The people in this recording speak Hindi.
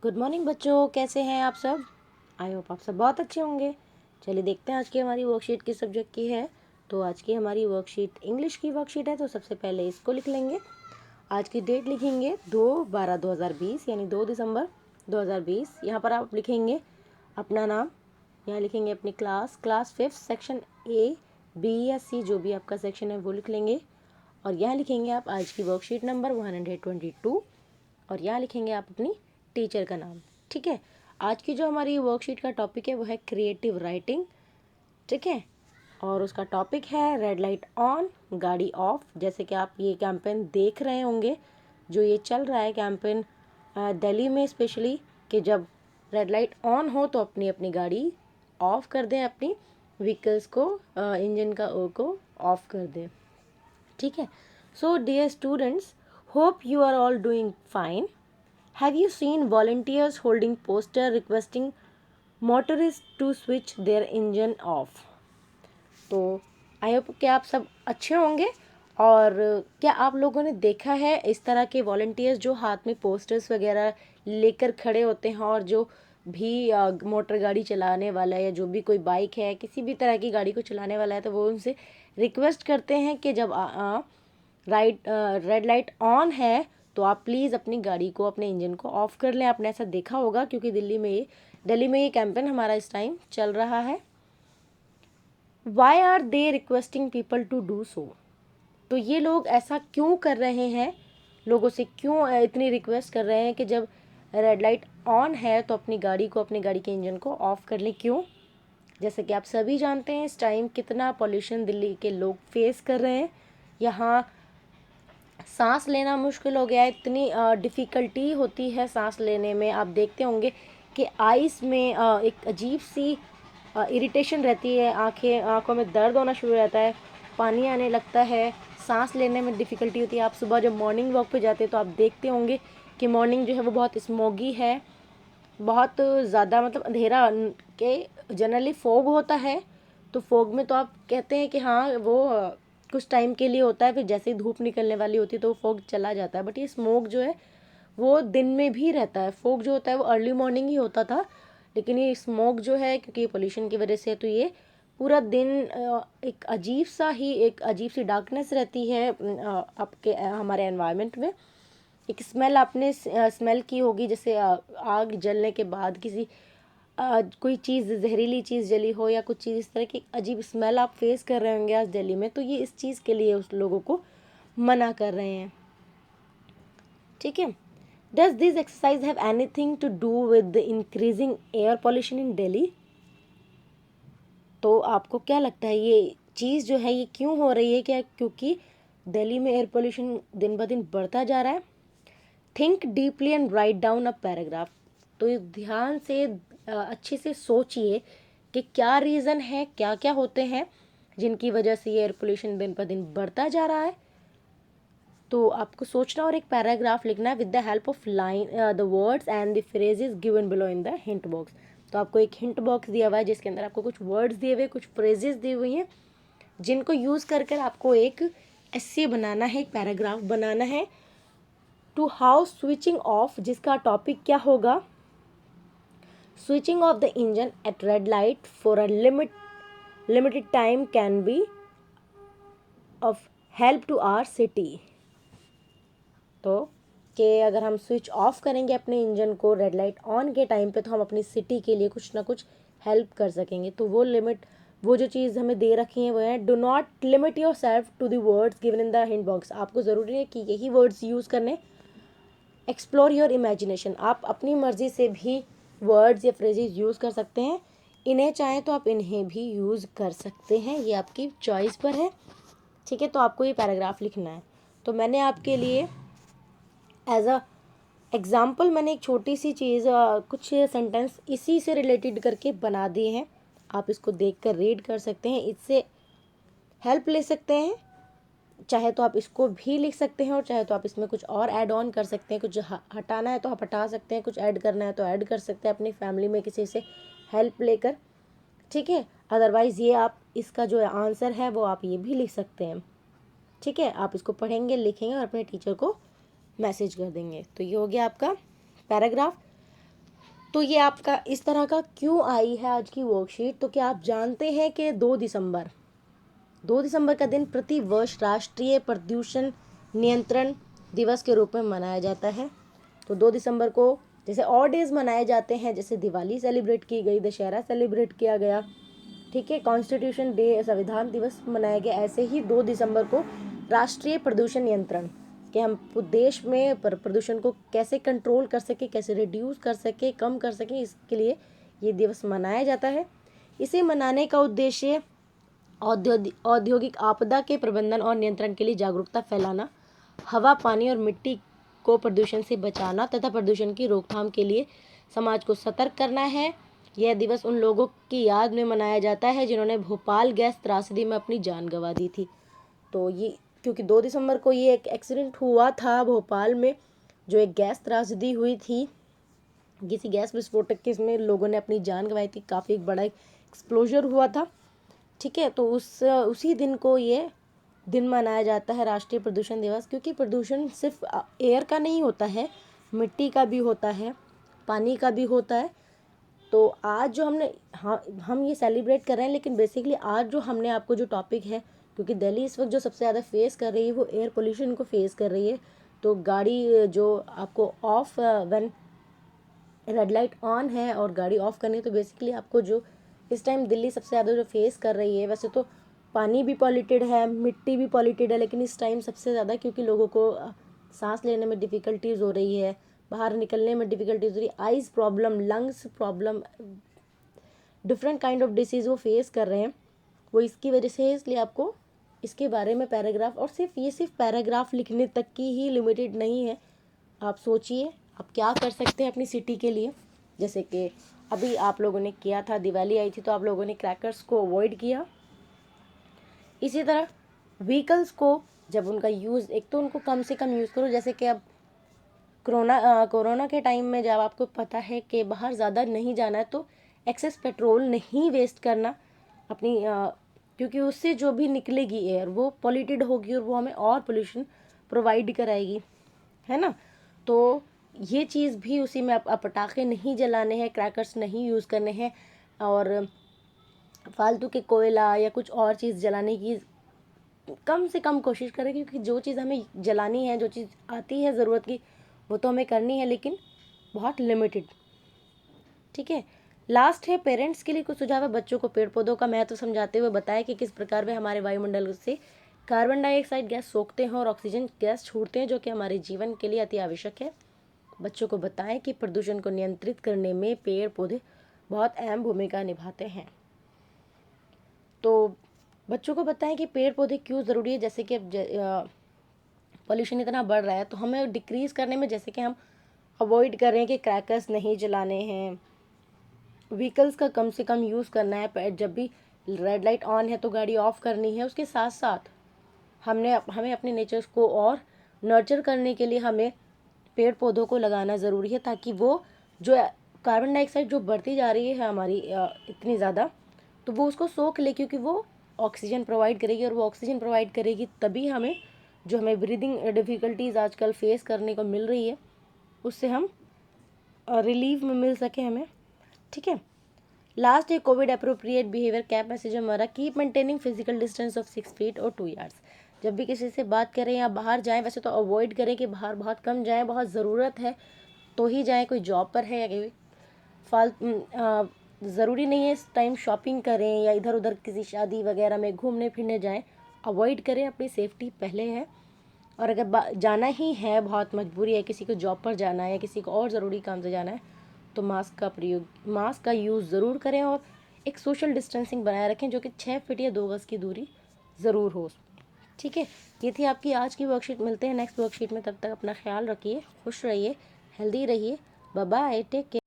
गुड मॉर्निंग बच्चों, कैसे हैं आप सब। आई होप आप सब बहुत अच्छे होंगे। चलिए देखते हैं आज की हमारी वर्कशीट किस सब्जेक्ट की है। तो आज की हमारी वर्कशीट इंग्लिश की वर्कशीट है। तो सबसे पहले इसको लिख लेंगे। आज की डेट लिखेंगे 2/12/2020 यानी 2 दिसंबर 2020। यहाँ पर आप लिखेंगे अपना नाम, यहाँ लिखेंगे अपनी क्लास 5 सेक्शन A B या C, जो भी आपका सेक्शन है वो लिख लेंगे। और यहाँ लिखेंगे आप आज की वर्कशीट नंबर 122 और यहाँ लिखेंगे आप अपनी टीचर का नाम। ठीक है। आज की जो हमारी वर्कशीट का टॉपिक है वो है क्रिएटिव राइटिंग। ठीक है। और उसका टॉपिक है रेड लाइट ऑन गाड़ी ऑफ। जैसे कि आप ये कैंपेन देख रहे होंगे, जो ये चल रहा है कैंपेन दिल्ली में स्पेशली, कि जब रेड लाइट ऑन हो तो अपनी अपनी गाड़ी ऑफ कर दें, अपनी व्हीकल्स को इंजन को ऑफ कर दें। ठीक है। So dear students, hope you are all doing fine. Have you seen volunteers holding poster requesting motorists to switch their engine off? तो आई होप कि आप सब अच्छे होंगे। और क्या आप लोगों ने देखा है इस तरह के वॉलंटियर्स जो हाथ में पोस्टर्स वगैरह लेकर खड़े होते हैं, और जो भी मोटर गाड़ी चलाने वाला है या जो भी कोई बाइक है, किसी भी तरह की गाड़ी को चलाने वाला है, तो वो उनसे रिक्वेस्ट करते हैं कि जब रेड लाइट ऑन है तो आप प्लीज़ अपनी गाड़ी को, अपने इंजन को ऑफ कर लें। आपने ऐसा देखा होगा क्योंकि दिल्ली में ये कैंपेन हमारा इस टाइम चल रहा है। Why are they requesting people to do so? तो ये लोग ऐसा क्यों कर रहे हैं, लोगों से क्यों इतनी रिक्वेस्ट कर रहे हैं कि जब रेड लाइट ऑन है तो अपनी गाड़ी को, अपनी गाड़ी के इंजन को ऑफ कर लें? क्यों? जैसे कि आप सभी जानते हैं इस टाइम कितना पॉल्यूशन दिल्ली के लोग फेस कर रहे हैं। यहाँ सांस लेना मुश्किल हो गया है, इतनी डिफ़िकल्टी होती है सांस लेने में। आप देखते होंगे कि आइस में एक अजीब सी इरिटेशन रहती है, आँखों में दर्द होना शुरू हो जाता है, पानी आने लगता है, सांस लेने में डिफ़िकल्टी होती है। आप सुबह जब मॉर्निंग वॉक पे जाते हैं तो आप देखते होंगे कि मॉर्निंग जो है वो बहुत स्मोगी है, बहुत ज़्यादा, मतलब अंधेरा के जनरली फोग होता है। तो फोग में तो आप कहते हैं कि हाँ वो कुछ टाइम के लिए होता है, फिर जैसे ही धूप निकलने वाली होती है तो वो फोग चला जाता है। बट ये स्मोक जो है वो दिन में भी रहता है। फोग जो होता है वो अर्ली मॉर्निंग ही होता था, लेकिन ये स्मोक जो है, क्योंकि पोल्यूशन की वजह से, तो ये पूरा दिन एक अजीब सी डार्कनेस रहती है आपके हमारे एनवायरनमेंट में। एक स्मेल आपने स्मेल की होगी, जैसे आग जलने के बाद किसी कोई चीज़, जहरीली चीज़ जली हो या कुछ चीज़ इस तरह की अजीब स्मेल आप फेस कर रहे होंगे आज दिल्ली में। तो ये इस चीज़ के लिए उस लोगों को मना कर रहे हैं। ठीक है। Does this exercise have anything to do with the increasing air pollution in Delhi? तो आपको क्या लगता है ये चीज़ जो है ये क्यों हो रही है? क्या क्योंकि दिल्ली में एयर पोल्यूशन दिन ब दिन बढ़ता जा रहा है? Think deeply and write down a paragraph. तो ध्यान से अच्छे से सोचिए कि क्या रीज़न है, क्या क्या होते हैं जिनकी वजह से ये एयर पोल्यूशन दिन पर दिन बढ़ता जा रहा है। तो आपको सोचना और एक पैराग्राफ लिखना है with the help of line the words and the phrases given below in the hint box. तो आपको एक हिंट बॉक्स दिया हुआ है जिसके अंदर आपको कुछ वर्ड्स दिए हुए, कुछ फ्रेजेस दी हुई हैं, जिनको यूज़ कर कर आपको एक एस्से बनाना है, एक पैराग्राफ बनाना है। टू हाउ स्विचिंग ऑफ, जिसका टॉपिक क्या होगा? Switching off the engine at red light for a limited time can be of help to our city। तो कि अगर हम स्विच ऑफ करेंगे अपने इंजन को रेड लाइट ऑन के टाइम पे, तो हम अपनी सिटी के लिए कुछ ना कुछ हेल्प कर सकेंगे। तो वो जो चीज़ हमें दे रखी है वो है, do not limit yourself to the words given in the hint box. आपको ज़रूरी है कि यही वर्ड्स यूज़ करने। एक्सप्लोर योर इमेजिनेशन, आप अपनी मर्ज़ी से भी वर्ड्स या फ्रेजेस यूज़ कर सकते हैं। इन्हें चाहें तो आप इन्हें भी यूज़ कर सकते हैं, ये आपकी चॉइस पर है। ठीक है। तो आपको ये पैराग्राफ लिखना है। तो मैंने आपके लिए एज अ एग्ज़ाम्पल मैंने एक छोटी सी चीज़, कुछ सेंटेंस इसी से रिलेटेड करके बना दिए हैं। आप इसको देख कर रीड कर सकते हैं, इससे हेल्प ले सकते हैं। चाहे तो आप इसको भी लिख सकते हैं और चाहे तो आप इसमें कुछ और ऐड ऑन कर सकते हैं। कुछ हटाना है तो आप हटा सकते हैं, कुछ ऐड करना है तो ऐड कर सकते हैं अपनी फैमिली में किसी से हेल्प लेकर। ठीक है। अदरवाइज़ ये आप इसका जो आंसर है वो आप ये भी लिख सकते हैं। ठीक है। आप इसको पढ़ेंगे, लिखेंगे और अपने टीचर को मैसेज कर देंगे। तो ये हो गया आपका पैराग्राफ। तो ये आपका इस तरह का क्यों आई है आज की वर्कशीट, तो क्या आप जानते हैं कि 2 दिसंबर का दिन प्रति वर्ष राष्ट्रीय प्रदूषण नियंत्रण दिवस के रूप में मनाया जाता है। तो 2 दिसंबर को जैसे और डेज मनाए जाते हैं, जैसे दिवाली सेलिब्रेट की गई, दशहरा सेलिब्रेट किया गया, ठीक है, कॉन्स्टिट्यूशन डे संविधान दिवस मनाया गया, ऐसे ही 2 दिसंबर को राष्ट्रीय प्रदूषण नियंत्रण कि हम देश में प्रदूषण को कैसे कंट्रोल कर सके, कैसे रिड्यूस कर सके, कम कर सके, इसके लिए ये दिवस मनाया जाता है। इसे मनाने का उद्देश्य औद्योगिक आपदा के प्रबंधन और नियंत्रण के लिए जागरूकता फैलाना, हवा, पानी और मिट्टी को प्रदूषण से बचाना तथा प्रदूषण की रोकथाम के लिए समाज को सतर्क करना है। यह दिवस उन लोगों की याद में मनाया जाता है जिन्होंने भोपाल गैस त्रासदी में अपनी जान गंवा दी थी। तो ये क्योंकि 2 दिसंबर को ये एक एक्सीडेंट हुआ था भोपाल में, जो एक गैस त्रासदी हुई थी, किसी गैस विस्फोटक के, इसमें लोगों ने अपनी जान गंवाई थी, काफ़ी एक बड़ा एक्सप्लोजर हुआ था, ठीक है। तो उसी दिन को ये दिन मनाया जाता है राष्ट्रीय प्रदूषण दिवस, क्योंकि प्रदूषण सिर्फ एयर का नहीं होता है, मिट्टी का भी होता है, पानी का भी होता है। तो आज जो हम ये सेलिब्रेट कर रहे हैं, लेकिन बेसिकली आज जो हमने आपको जो टॉपिक है, क्योंकि दिल्ली इस वक्त जो सबसे ज़्यादा फेस कर रही है वो एयर पोल्यूशन को फेस कर रही है। तो गाड़ी जो आपको of when red light on है और गाड़ी ऑफ करनी है, तो बेसिकली आपको जो इस टाइम दिल्ली सबसे ज़्यादा जो फेस कर रही है, वैसे तो पानी भी पॉल्यूटेड है, मिट्टी भी पॉल्यूटेड है, लेकिन इस टाइम सबसे ज़्यादा क्योंकि लोगों को सांस लेने में डिफ़िकल्टीज़ हो रही है, बाहर निकलने में डिफ़िकल्टीज़ हो रही है, eyes problem, lungs problem, different kind of disease वो फेस कर रहे हैं, वो इसकी वजह से है। इसलिए आपको इसके बारे में पैराग्राफ, और सिर्फ पैराग्राफ लिखने तक की ही लिमिटेड नहीं है। आप सोचिए आप क्या कर सकते हैं अपनी सिटी के लिए। जैसे कि अभी आप लोगों ने किया था, दिवाली आई थी तो आप लोगों ने क्रैकर्स को अवॉइड किया। इसी तरह व्हीकल्स को जब उनका यूज़, एक तो उनको कम से कम यूज़ करो। जैसे कि अब कोरोना के टाइम में जब आपको पता है कि बाहर ज़्यादा नहीं जाना है, तो एक्सेस पेट्रोल नहीं वेस्ट करना अपनी, क्योंकि उससे जो भी निकलेगी एयर वो पॉल्यूटेड होगी और वो हमें और पोल्यूशन प्रोवाइड कराएगी, है ना। तो ये चीज़ भी उसी में, आप पटाखे नहीं जलाने हैं, क्रैकर्स नहीं यूज़ करने हैं, और फालतू के कोयला या कुछ और चीज़ जलाने की कम से कम कोशिश करें, क्योंकि जो चीज़ हमें जलानी है, जो चीज़ आती है ज़रूरत की, वो तो हमें करनी है, लेकिन बहुत लिमिटेड, ठीक है। लास्ट है पेरेंट्स के लिए कुछ सुझाव है। बच्चों को पेड़ पौधों का महत्व समझाते हुए बताएं कि किस प्रकार वे हमारे वायुमंडल से कार्बन डाइऑक्साइड गैस सोखते हैं और ऑक्सीजन गैस छोड़ते हैं, जो कि हमारे जीवन के लिए अति आवश्यक है। बच्चों को बताएं कि प्रदूषण को नियंत्रित करने में पेड़ पौधे बहुत अहम भूमिका निभाते हैं। तो बच्चों को बताएं कि पेड़ पौधे क्यों ज़रूरी है। जैसे कि अब पॉल्यूशन इतना बढ़ रहा है, तो हमें डिक्रीज़ करने में, जैसे कि हम अवॉइड कर रहे हैं कि क्रैकर्स नहीं जलाने हैं, व्हीकल्स का कम से कम यूज़ करना है, जब भी रेड लाइट ऑन है तो गाड़ी ऑफ करनी है। उसके साथ साथ हमें अपने नेचर्स को और नर्चर करने के लिए हमें पेड़ पौधों को लगाना ज़रूरी है, ताकि वो जो कार्बन डाइऑक्साइड जो बढ़ती जा रही है हमारी इतनी ज़्यादा, तो वो उसको सोख ले, क्योंकि वो ऑक्सीजन प्रोवाइड करेगी, और वो ऑक्सीजन प्रोवाइड करेगी तभी हमें जो हमें ब्रीदिंग डिफ़िकल्टीज़ आजकल फेस करने को मिल रही है, उससे हम रिलीफ में मिल सके हमें, ठीक है। लास्ट है covid appropriate behaviour cap message हमारा, keep maintaining physical distance of 6 feet और 2 यार्ड्स। जब भी किसी से बात करें या बाहर जाएं, वैसे तो अवॉइड करें कि बाहर बहुत कम जाएं, बहुत ज़रूरत है तो ही जाएं, कोई जॉब पर है या कोई ज़रूरी नहीं है इस टाइम शॉपिंग करें या इधर उधर किसी शादी वगैरह में घूमने फिरने जाएं, अवॉइड करें, अपनी सेफ्टी पहले है। और अगर जाना ही है, बहुत मजबूरी है, किसी को जॉब पर जाना है या किसी को और ज़रूरी काम से जाना है, तो मास्क का यूज़ ज़रूर करें, और एक सोशल डिस्टेंसिंग बनाए रखें, जो कि 6 फीट या 2 गज़ की दूरी ज़रूर हो, ठीक है। ये थी आपकी आज की वर्कशीट। मिलते हैं नेक्स्ट वर्कशीट में, तब तक अपना ख्याल रखिए, खुश रहिए, हेल्दी रहिए, बाय बाय, टेक केयर।